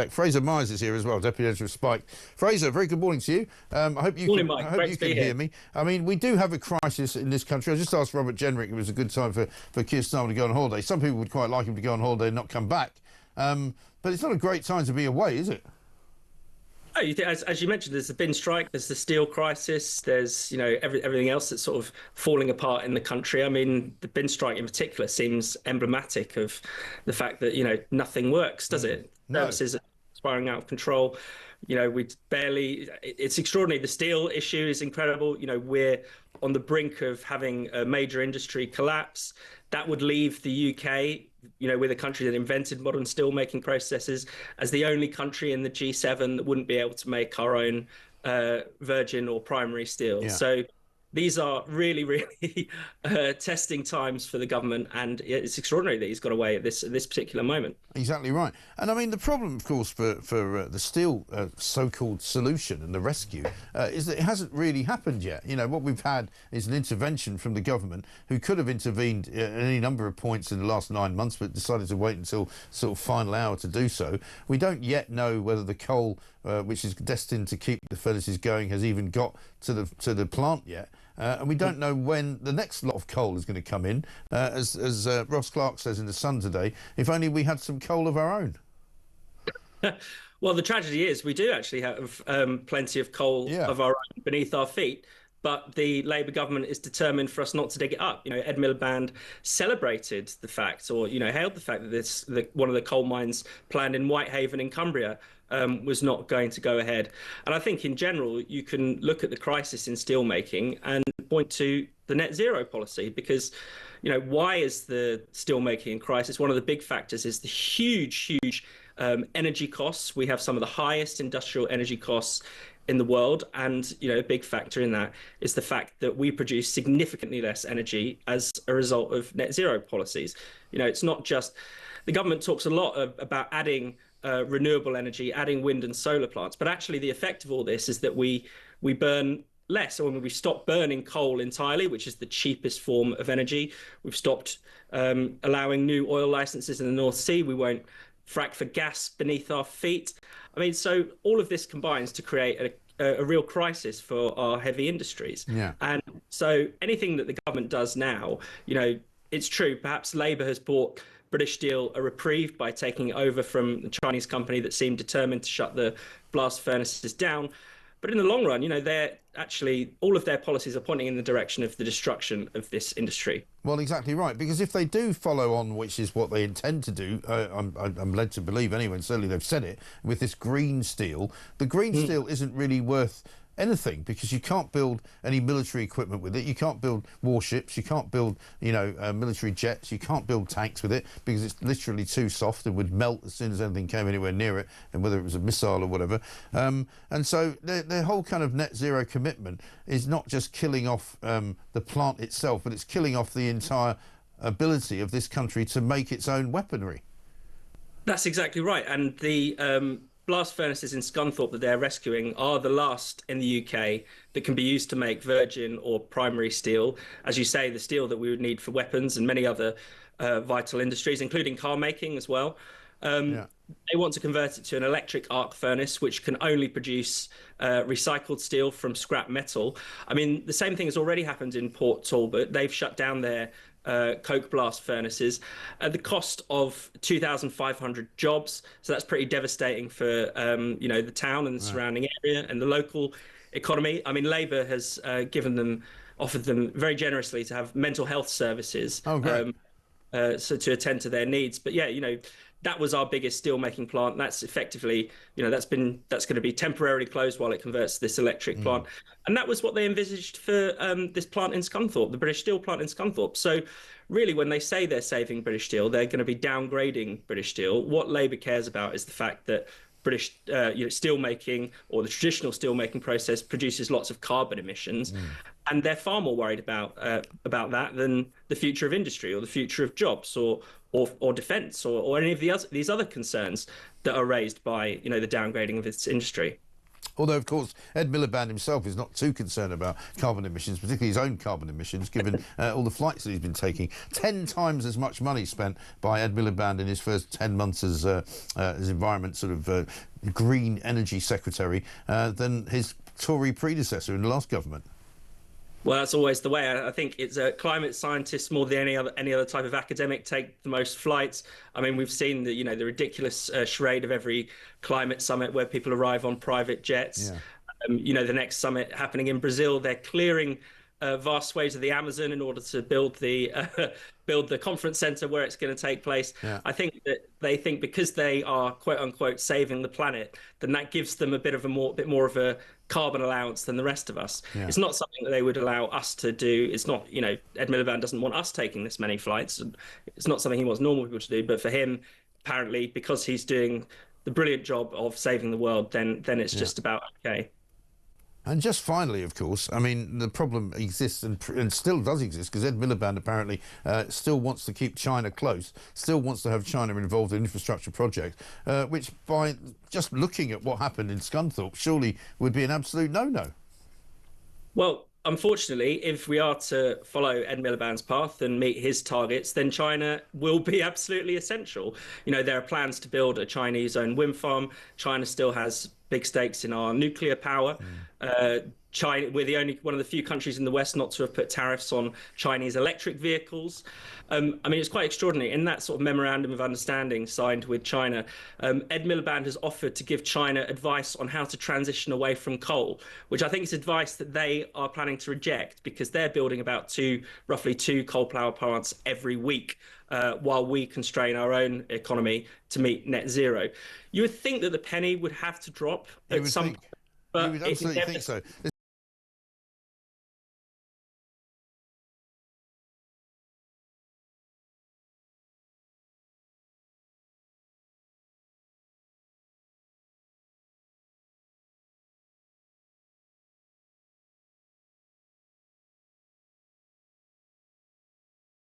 Fraser Myers is here as well, Deputy Editor of Spike. Fraser, very good morning to you. I hope you Morning, can, Mike. I hope Great you to be can here. hear me. I mean, we do have a crisis in this country. I just asked Robert Jenrick, it was a good time for Keir Starmer to go on holiday. Some people would quite like him to go on holiday and not come back. But it's not a great time to be away, is it? Oh, as you mentioned, there's the bin strike, there's the steel crisis, there's everything else that's sort of falling apart in the country. I mean, the bin strike in particular seems emblematic of the fact that nothing works, does it? No. Services are spiraling out of control. It's extraordinary. The steel issue is incredible. We're on the brink of having a major industry collapse. That would leave the UK, we're the country that invented modern steelmaking processes, as the only country in the G7 that wouldn't be able to make our own virgin or primary steel. Yeah. So these are really, really testing times for the government, and it's extraordinary that he's got away at this particular moment. Exactly right. And I mean, the problem, of course, for the steel so-called solution and the rescue is that it hasn't really happened yet. What we've had is an intervention from the government, who could have intervened at any number of points in the last 9 months, but decided to wait until sort of final hour to do so. We don't yet know whether the coal, which is destined to keep the furnaces going, has even got to the plant yet. And we don't know when the next lot of coal is going to come in. As Ross Clark says in The Sun today, if only we had some coal of our own. Well, the tragedy is we do actually have plenty of coal of our own beneath our feet, but the Labour government is determined for us not to dig it up. Ed Miliband celebrated the fact, or hailed the fact that one of the coal mines planned in Whitehaven in Cumbria was not going to go ahead. And I think in general, you can look at the crisis in steelmaking and point to the net zero policy, because why is the steelmaking in crisis? One of the big factors is the huge energy costs. We have some of the highest industrial energy costs in the world, and a big factor in that is the fact that we produce significantly less energy as a result of net zero policies. It's not just the government talks a lot about adding renewable energy, adding wind and solar plants, but actually the effect of all this is that we burn less. So when we stop burning coal entirely, which is the cheapest form of energy, we've stopped allowing new oil licenses in the North Sea. We won't frack for gas beneath our feet. I mean, so all of this combines to create a real crisis for our heavy industries. Yeah. And so anything that the government does now, it's true, perhaps Labour has bought British Steel a reprieve by taking it over from the Chinese company that seemed determined to shut the blast furnaces down. But in the long run, they're actually, all of their policies are pointing in the direction of the destruction of this industry. Well, exactly right, because if they do follow on, which is what they intend to do, I'm led to believe anyway, and certainly they've said it, with this green steel, the green steel isn't really worth anything, because you can't build any military equipment with it. You can't build warships. You can't build, military jets. You can't build tanks with it, because it's literally too soft and would melt as soon as anything came anywhere near it, and whether it was a missile or whatever. And so their whole kind of net zero commitment is not just killing off the plant itself, but it's killing off the entire ability of this country to make its own weaponry. That's exactly right. And the blast furnaces in Scunthorpe that they're rescuing are the last in the UK that can be used to make virgin or primary steel. As you say, the steel that we would need for weapons and many other vital industries, including car making as well. They want to convert it to an electric arc furnace, which can only produce recycled steel from scrap metal. I mean, the same thing has already happened in Port Talbot. They've shut down their coke blast furnaces at the cost of 2,500 jobs. So that's pretty devastating for the town and the surrounding area and the local economy. I mean, Labour has offered them very generously to have mental health services. Oh, great. So to attend to their needs. But that was our biggest steelmaking plant. That's effectively, that's going to be temporarily closed while it converts to this electric plant. And that was what they envisaged for this plant in Scunthorpe, the British Steel plant in Scunthorpe. So really, when they say they're saving British Steel, they're going to be downgrading British Steel. What Labour cares about is the fact that British steelmaking, or the traditional steelmaking process, produces lots of carbon emissions, and they're far more worried about that than the future of industry or the future of jobs or defence or any of these other concerns that are raised by the downgrading of this industry. Although, of course, Ed Miliband himself is not too concerned about carbon emissions, particularly his own carbon emissions, given all the flights that he's been taking. 10 times as much money spent by Ed Miliband in his first 10 months as environment sort of green energy secretary than his Tory predecessor in the last government. Well, that's always the way. I think it's climate scientists more than any other type of academic take the most flights. I mean, we've seen the the ridiculous charade of every climate summit where people arrive on private jets. Yeah. The next summit happening in Brazil, they're clearing vast swathes of the Amazon in order to build the conference center where it's going to take place. Yeah. I think that they think because they are quote unquote saving the planet, then that gives them a bit more of a carbon allowance than the rest of us. Yeah. It's not something that they would allow us to do. It's not, Ed Miliband doesn't want us taking this many flights. It's not something he wants normal people to do. But for him, apparently, because he's doing the brilliant job of saving the world, then it's just about okay. And just finally, of course, I mean, the problem exists and still does exist because Ed Miliband apparently still wants to keep China close, still wants to have China involved in infrastructure projects, which by just looking at what happened in Scunthorpe surely would be an absolute no-no. Well, unfortunately, if we are to follow Ed Miliband's path and meet his targets, then China will be absolutely essential. There are plans to build a Chinese-owned wind farm. China still has big stakes in our nuclear power. China, we're the only one of the few countries in the West not to have put tariffs on Chinese electric vehicles. I mean, it's quite extraordinary. In that sort of memorandum of understanding signed with China, Ed Miliband has offered to give China advice on how to transition away from coal, which I think is advice that they are planning to reject because they're building about roughly two coal power plants every week. While we constrain our own economy to meet net zero. You would think that the penny would have to drop at some point. You would absolutely think so.